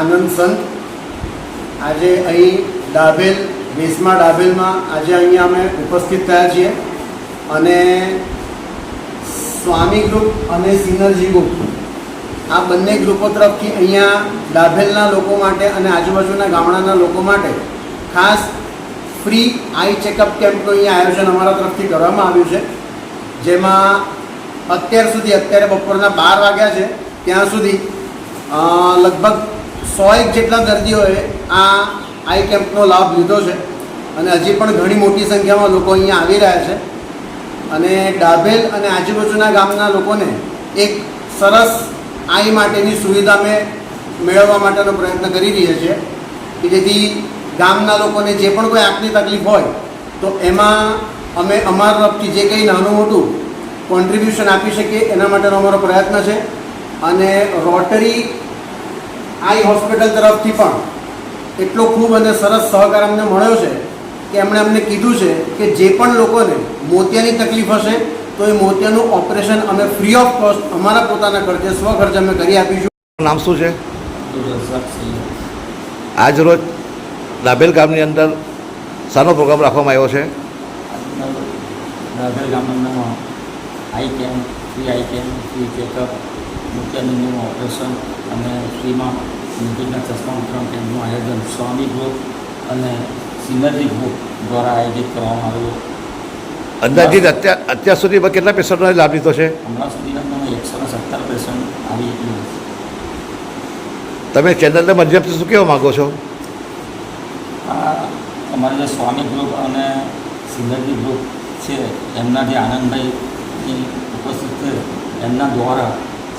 આનંદ સંત. આજે અહીં ડાભેલ વેસમા ડાભેલમાં આજે અહીંયા અમે ઉપસ્થિત થયા છીએ અને સ્વામી ગ્રુપ અને સિનર્જી ગ્રુપ આ બંને ગ્રુપો તરફથી અહીંયા ડાભેલના લોકો માટે અને આજુબાજુના ગામડાના લોકો માટે ખાસ ફ્રી આઈ ચેકઅપ કેમ્પનું અહીંયા આયોજન અમારા તરફથી કરવામાં આવ્યું છે, જેમાં અત્યારે બપોરના 12 વાગ્યા છે ત્યાં સુધી લગભગ 100 જેટલા દર્દીઓએ આ આઈ કેમ્પનો લાભ લીધો છે અને હજી પણ ઘણી મોટી સંખ્યામાં લોકો અહીંયા આવી રહ્યા છે અને ડાભેલ અને આજુબાજુના ગામના લોકોને એક સરસ આઈ માટેની સુવિધા અમે મેળવવા માટેનો પ્રયત્ન કરી રહ્યા છીએ કે જેથી ગામના લોકોને જે પણ કોઈ આંખની તકલીફ હોય તો એમાં અમે અમારા તરફથી જે કંઈ નાનું મોટું કોન્ટ્રીબ્યુશન આપી શકીએ એના માટેનો અમારો પ્રયત્ન છે. અને રોટરી આઈ હોસ્પિટલ તરફથી પણ એટલો ખૂબ અને સરસ સહકાર અમને મળ્યો છે કે એમણે અમને કીધું છે કે જે પણ લોકોને મોતિયાની તકલીફ હશે તો એ મોતિયાનું ઓપરેશન અમે ફ્રી ઓફ કોસ્ટ અમારા પોતાના ખર્ચે સ્વખર્ચે અમે કરી આપીશું. નામ શું છે? આજ રોજ ડાભેલ ગામની અંદર શાનો પ્રોગ્રામ રાખવામાં આવ્યો છે? ડાભેલ ગામમાં eye camp, free eye camp, free checkup, મોતિયાનું ઓપરેશન અને ફ્રીમાં નજીકના ચશ્મા વિતરણ કેમ્પનું આયોજન સ્વામી ગ્રુપ અને સિનર્જી ગ્રુપ દ્વારા આયોજિત કરવામાં આવેલું. અંદાજિત અત્યાર સુધીમાં કેટલા પેશન્ટોને લાભ લીધો છે? હમણાં સુધીમાં 117 પેશન્ટ આવી ગયું. તમે ચેનલના માધ્યમથી શું કહેવા માગો છો? આ અમારા જે સ્વામી ગ્રુપ અને સિનર્જી ગ્રુપ છે એમના જે આનંદભાઈની ઉપસ્થિત છે એમના દ્વારા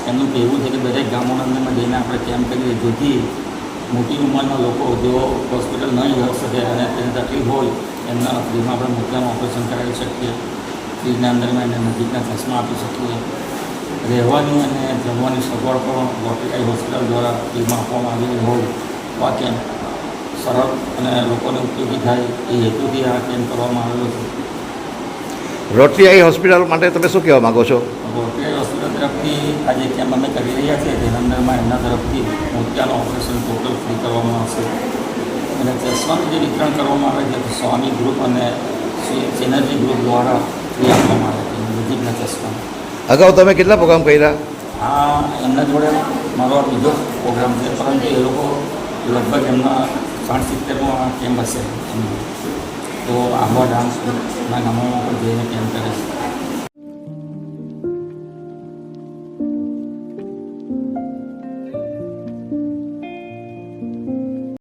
એમનું કહેવું છે કે દરેક ગામોના અંદરમાં જઈને આપણે કેમ્પ કરીએ જેથી મોટી ઉંમરના લોકો જેઓ હોસ્પિટલ નહીં જઈ શકે અને તેને તકલીફ હોય એમના ફ્રીમાં આપણે મોતિયાનું ઓપરેશન કરાવી શકીએ. ફ્રીના અંદરમાં એને નજીકના ચશ્મા આપી શકીએ. રહેવાની અને જમવાની સગવડ પણ રોટરી હોસ્પિટલ દ્વારા ફ્રીમાં આપવામાં આવેલી હોય તો આ કેમ્પ સરળ અને લોકોને ઉપયોગી થાય એ હેતુથી આ કેમ્પ કરવામાં આવેલો છે. રોટરી આઈ હોસ્પિટલ માટે તમે શું કહેવા માગો છો? રોટરી હોસ્પિટલ તરફથી આજે કેમ્પ અમે કરી રહ્યા છીએ તેના અંદરમાં એમના તરફથી મોતિયાનું ઓપરેશન ટોટલ ફ્રી કરવામાં આવશે અને ચશ્માનું જે વિતરણ કરવામાં આવે છે સ્વામી ગ્રુપ અને સિનર્જી ગ્રુપ દ્વારા ફ્રી આપવામાં આવે છે નજીકના ચશ્મા. અગાઉ તમે કેટલા પ્રોગ્રામ કર્યા? આ એમના જોડે મારો આ બીજો પ્રોગ્રામ છે, પરંતુ એ લોકો લગભગ એમના 60-70મો કેમ્પ હશે. તો આંબા ડાન્સના ગામોમાં પણ જઈને કેમ્પ કરે છે.